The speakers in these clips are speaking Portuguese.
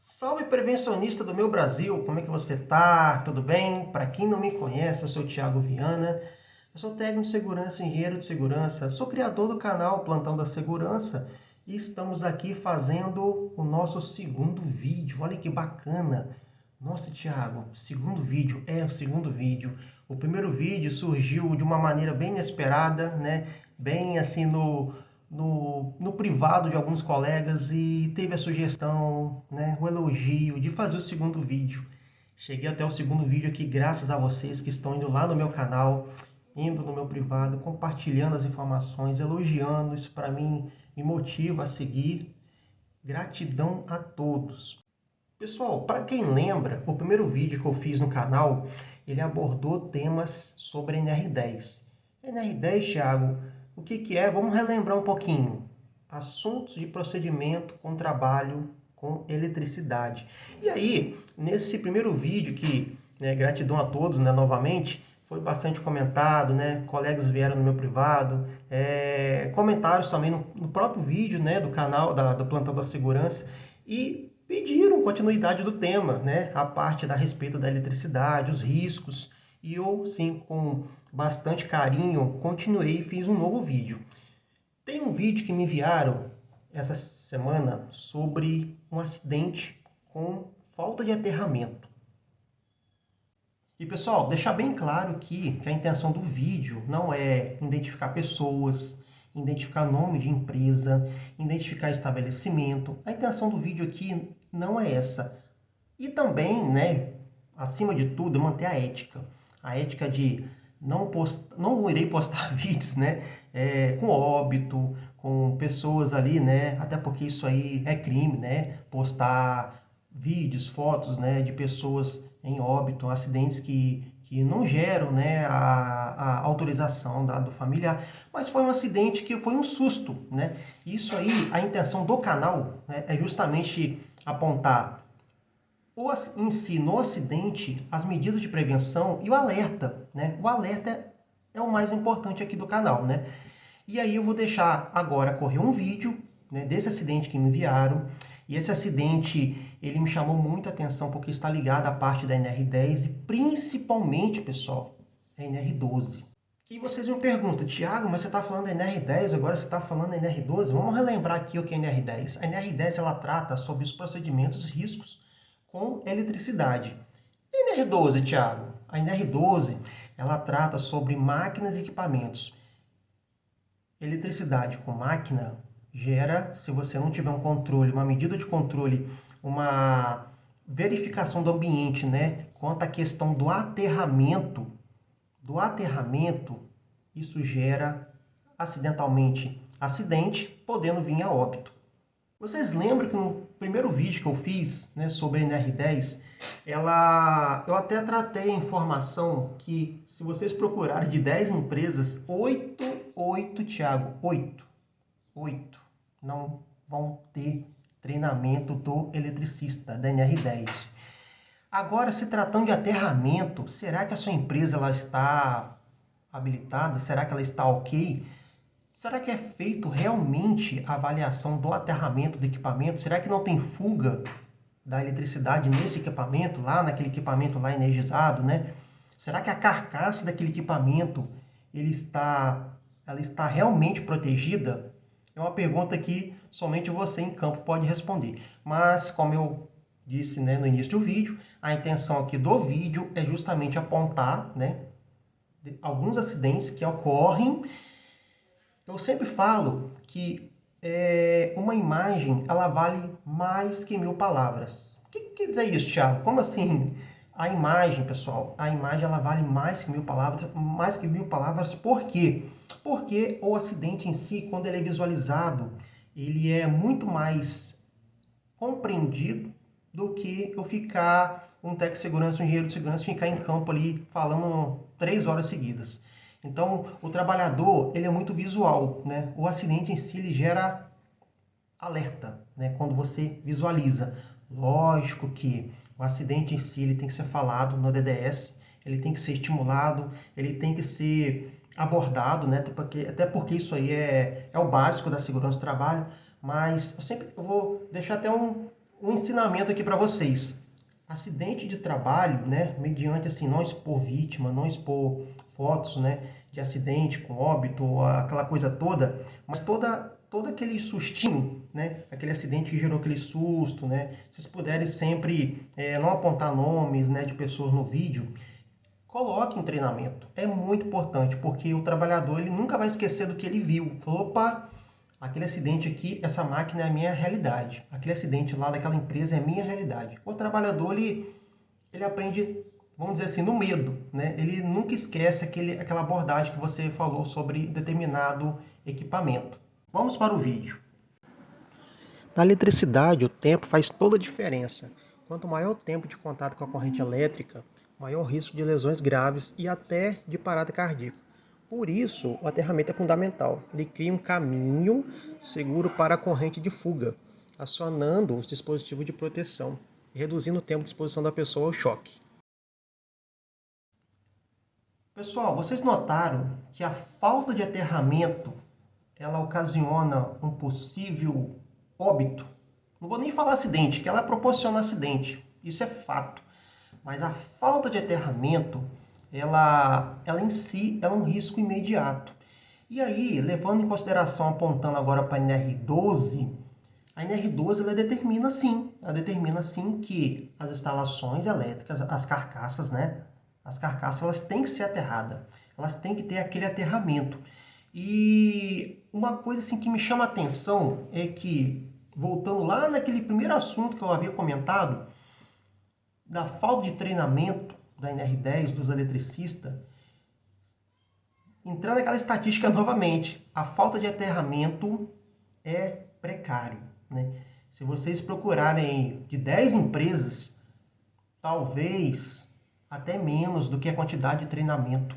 Salve prevencionista do meu Brasil, como é que você tá? Tudo bem? Para quem não me conhece, eu sou o Thiago Viana, eu sou técnico de segurança, engenheiro de segurança, sou criador do canal Plantão da Segurança e estamos aqui fazendo o nosso segundo vídeo. Olha que bacana! Nossa, Thiago, segundo vídeo, o segundo vídeo. O primeiro vídeo surgiu de uma maneira bem inesperada, né? Bem assim no privado de alguns colegas e teve a sugestão, né, o elogio de fazer o segundo vídeo. Cheguei até o segundo vídeo aqui graças a vocês que estão indo lá no meu canal, indo no meu privado, compartilhando as informações, elogiando. Isso para mim me motiva a seguir. Gratidão a todos. Pessoal, para quem lembra, o primeiro vídeo que eu fiz no canal, ele abordou temas sobre NR10. NR10, Thiago, o que é? Vamos relembrar um pouquinho. Assuntos de procedimento com trabalho com eletricidade. E aí, nesse primeiro vídeo que, gratidão a todos, né, novamente, foi bastante comentado, né? Colegas vieram no meu privado, comentários também no próprio vídeo, né, do canal do Plantão da Segurança e pediram continuidade do tema, né? A parte a respeito da eletricidade, os riscos. E eu, sim, com bastante carinho, continuei e fiz um novo vídeo. Tem um vídeo que me enviaram essa semana sobre um acidente com falta de aterramento. E pessoal, deixar bem claro que a intenção do vídeo não é identificar pessoas, identificar nome de empresa, identificar estabelecimento. A intenção do vídeo aqui não é essa. E também, né, acima de tudo, manter a ética. A ética de não irei postar vídeos, né, com óbito, com pessoas ali, né, até porque isso aí é crime, né, postar vídeos, fotos, né, de pessoas em óbito, acidentes que não geram, né, a autorização do familiar, mas foi um acidente que foi um susto, né? Isso aí, a intenção do canal, né, é justamente apontar em si, no acidente, as medidas de prevenção e o alerta, né? O alerta é o mais importante aqui do canal, né? E aí eu vou deixar agora correr um vídeo, né, desse acidente que me enviaram. E esse acidente, ele me chamou muita atenção porque está ligado à parte da NR10 e principalmente, pessoal, a NR12. E vocês me perguntam, Thiago, mas você está falando da NR10, agora você está falando da NR12? Vamos relembrar aqui o que é a NR10. A NR10 ela trata sobre os procedimentos e riscos com eletricidade. E a NR12, Thiago? A NR12 ela trata sobre máquinas e equipamentos. Eletricidade com máquina gera, se você não tiver um controle, uma medida de controle, uma verificação do ambiente, né, quanto à questão do aterramento, isso gera acidentalmente acidente, podendo vir a óbito. Vocês lembram que no primeiro vídeo que eu fiz, né, sobre a NR10, eu até tratei a informação que, se vocês procurarem de 10 empresas, 8, Thiago, 8 não vão ter treinamento do eletricista da NR10. Agora, se tratando de aterramento, será que a sua empresa ela está habilitada? Será que ela está ok? Será que é feito realmente a avaliação do aterramento do equipamento? Será que não tem fuga da eletricidade nesse equipamento, lá naquele equipamento lá energizado, né? Será que a carcaça daquele equipamento ela está realmente protegida? É uma pergunta que somente você em campo pode responder. Mas, como eu disse, né, no início do vídeo, a intenção aqui do vídeo é justamente apontar, né, alguns acidentes que ocorrem. Eu sempre falo que uma imagem ela vale mais que 1000 palavras. O que quer dizer isso, Thiago? Como assim? A imagem, pessoal, a imagem ela vale mais que 1000 palavras, por quê? Porque o acidente em si, quando ele é visualizado, ele é muito mais compreendido do que eu ficar, um técnico de segurança, um engenheiro de segurança, ficar em campo ali falando 3 horas seguidas. Então, o trabalhador, ele é muito visual, né? O acidente em si, ele gera alerta, né? Quando você visualiza. Lógico que o acidente em si, ele tem que ser falado no DDS, ele tem que ser estimulado, ele tem que ser abordado, né? Até porque isso aí é o básico da segurança do trabalho, mas eu vou deixar até um ensinamento aqui para vocês. Acidente de trabalho, né, mediante assim, não expor vítima, não expor fotos, né, de acidente com óbito, aquela coisa toda, mas todo aquele sustinho, né, aquele acidente que gerou aquele susto, né, se vocês puderem sempre não apontar nomes, né, de pessoas no vídeo, coloque em treinamento. É muito importante, porque o trabalhador ele nunca vai esquecer do que ele viu. Falou, opa, aquele acidente aqui, essa máquina é a minha realidade. Aquele acidente lá daquela empresa é a minha realidade. O trabalhador, ele aprende, vamos dizer assim, no medo, né? Ele nunca esquece aquela abordagem que você falou sobre determinado equipamento. Vamos para o vídeo. Na eletricidade, o tempo faz toda a diferença. Quanto maior o tempo de contato com a corrente elétrica, maior o risco de lesões graves e até de parada cardíaca. Por isso, o aterramento é fundamental. Ele cria um caminho seguro para a corrente de fuga, acionando os dispositivos de proteção e reduzindo o tempo de exposição da pessoa ao choque. Pessoal, vocês notaram que a falta de aterramento ela ocasiona um possível óbito? Não vou nem falar acidente, que ela proporciona acidente. Isso é fato. Mas a falta de aterramento, ela em si é um risco imediato. E aí, levando em consideração, apontando agora para a NR12, a NR12 ela determina sim que as instalações elétricas, as carcaças, né? As carcaças elas têm que ser aterradas, elas têm que ter aquele aterramento. E uma coisa assim que me chama a atenção é que, voltando lá naquele primeiro assunto que eu havia comentado, da falta de treinamento da NR10, dos eletricistas, entrando naquela estatística novamente, a falta de aterramento é precário, né? Se vocês procurarem de 10 empresas, talvez até menos do que a quantidade de treinamento.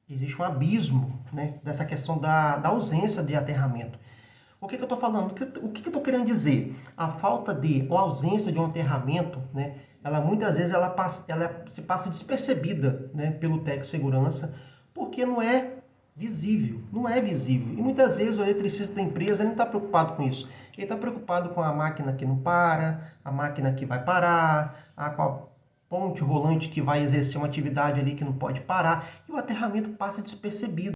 Existe um abismo, né, dessa questão da ausência de aterramento. O que eu estou falando? O que eu estou querendo dizer? A falta de, ou a ausência de um aterramento, né, ela muitas vezes ela se passa despercebida, né, pelo técnico de segurança, porque não é visível, não é visível. E muitas vezes o eletricista da empresa não está preocupado com isso. Ele está preocupado com a máquina que não para, a máquina que vai parar, com a ponte rolante que vai exercer uma atividade ali que não pode parar, e o aterramento passa despercebido.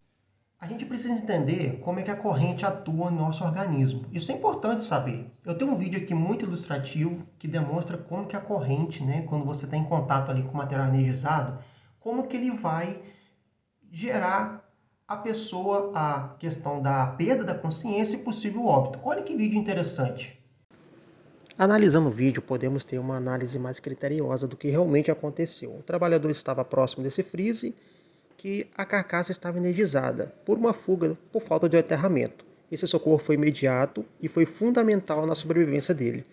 A gente precisa entender como é que a corrente atua no nosso organismo. Isso é importante saber. Eu tenho um vídeo aqui muito ilustrativo que demonstra como que a corrente, né, quando você está em contato ali com o material energizado, como que ele vai gerar a pessoa a questão da perda da consciência e possível óbito. Olha que vídeo interessante. Analisando o vídeo, podemos ter uma análise mais criteriosa do que realmente aconteceu. O trabalhador estava próximo desse freeze, que a carcaça estava energizada por uma fuga por falta de aterramento. Esse socorro foi imediato e foi fundamental na sobrevivência dele.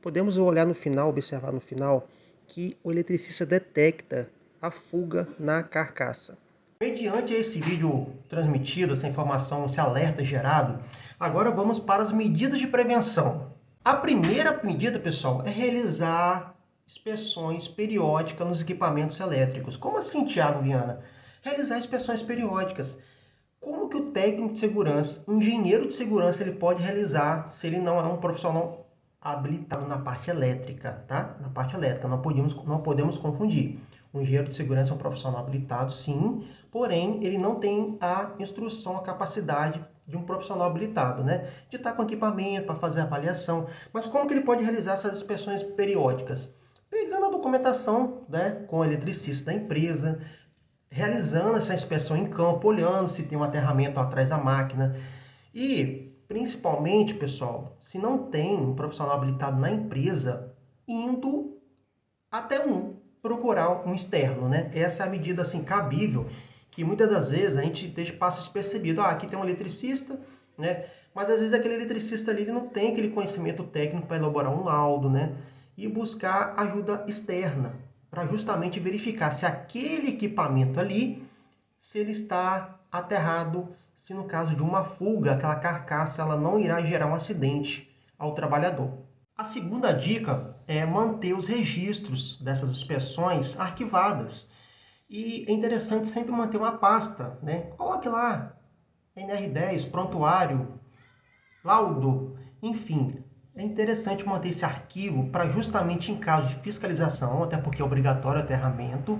Podemos olhar no final, observar no final, que o eletricista detecta a fuga na carcaça. Mediante esse vídeo transmitido, essa informação, esse alerta gerado, agora vamos para as medidas de prevenção. A primeira medida, pessoal, é realizar inspeções periódicas nos equipamentos elétricos. Como assim, Thiago Viana? Realizar inspeções periódicas. Como que o técnico de segurança, engenheiro de segurança, ele pode realizar se ele não é um profissional habilitado na parte elétrica, tá? Na parte elétrica, não podemos confundir. O engenheiro de segurança é um profissional habilitado, sim, porém ele não tem a instrução, a capacidade de um profissional habilitado, né? De estar com equipamento para fazer avaliação. Mas como que ele pode realizar essas inspeções periódicas? Pegando a documentação, né, com o eletricista da empresa, realizando essa inspeção em campo, olhando se tem um aterramento atrás da máquina. E, principalmente, pessoal, se não tem um profissional habilitado na empresa, indo até procurar um externo, né? Essa é a medida, assim, cabível, que muitas das vezes a gente passa despercebido. Aqui tem um eletricista, né? Mas às vezes aquele eletricista ali ele não tem aquele conhecimento técnico para elaborar um laudo, né? E buscar ajuda externa, para justamente verificar se aquele equipamento ali, se ele está aterrado, se no caso de uma fuga, aquela carcaça ela não irá gerar um acidente ao trabalhador. A segunda dica é manter os registros dessas inspeções arquivadas. E é interessante sempre manter uma pasta, né? Coloque lá NR10, prontuário, laudo, enfim. é interessante manter esse arquivo para justamente em caso de fiscalização, até porque é obrigatório o aterramento,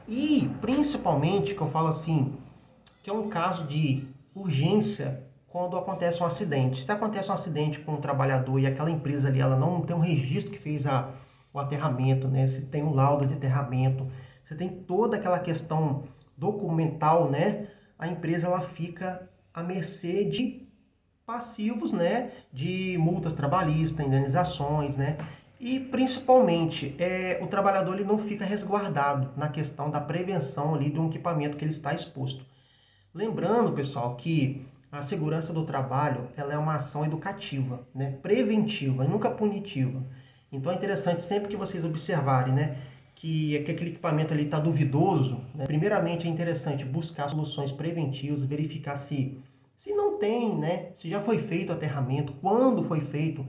e principalmente, que eu falo assim, que é um caso de urgência quando acontece um acidente. Se acontece um acidente com um trabalhador e aquela empresa ali ela não tem um registro que fez o aterramento, né? Se tem um laudo de aterramento, você tem toda aquela questão documental, né? A empresa ela fica à mercê de passivos, né? De multas trabalhistas, indenizações, né? E principalmente o trabalhador ele não fica resguardado na questão da prevenção ali do equipamento que ele está exposto. Lembrando, pessoal, que a segurança do trabalho ela é uma ação educativa, né? Preventiva e nunca punitiva. Então é interessante sempre que vocês observarem, né, que aquele equipamento ali está duvidoso, né? Primeiramente é interessante buscar soluções preventivas, verificar se não tem, né, se já foi feito o aterramento, quando foi feito.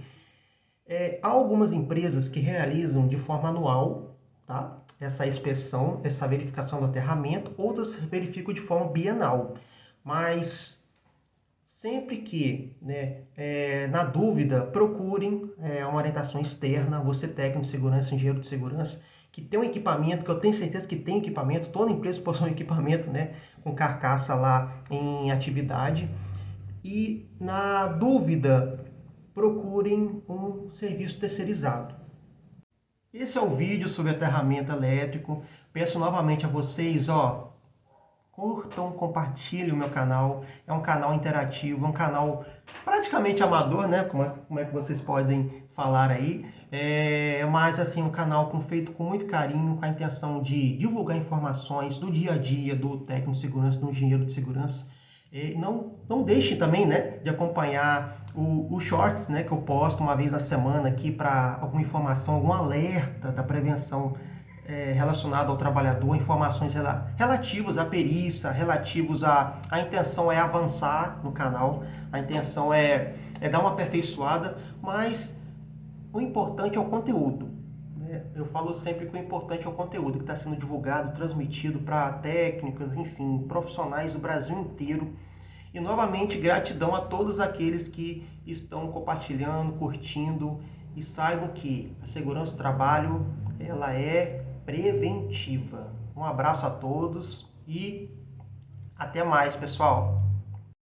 Há algumas empresas que realizam de forma anual, tá? Essa inspeção, essa verificação do aterramento, outras verificam de forma bienal. Mas sempre que, né, na dúvida, procurem uma orientação externa, você técnico de segurança, engenheiro de segurança, que tem um equipamento, que eu tenho certeza que tem equipamento, toda empresa possui um equipamento, né, com carcaça lá em atividade. E na dúvida, procurem um serviço terceirizado. Esse é o vídeo sobre aterramento elétrico. Peço novamente a vocês, curtam, compartilhem o meu canal. É um canal interativo, é um canal praticamente amador, né? Como é que vocês podem falar aí. Mas assim, um canal feito com muito carinho, com a intenção de divulgar informações do dia a dia do técnico de segurança, do engenheiro de segurança. Não deixe também, né, de acompanhar o Shorts, né, que eu posto uma vez na semana aqui para alguma informação, algum alerta da prevenção relacionado ao trabalhador, informações relativas à perícia, relativos a intenção é avançar no canal, a intenção é dar uma aperfeiçoada, mas o importante é o conteúdo. Né? Eu falo sempre que o importante é o conteúdo que está sendo divulgado, transmitido para técnicos, enfim, profissionais do Brasil inteiro. E novamente, gratidão a todos aqueles que estão compartilhando, curtindo e saibam que a segurança do trabalho ela é preventiva. Um abraço a todos e até mais, pessoal!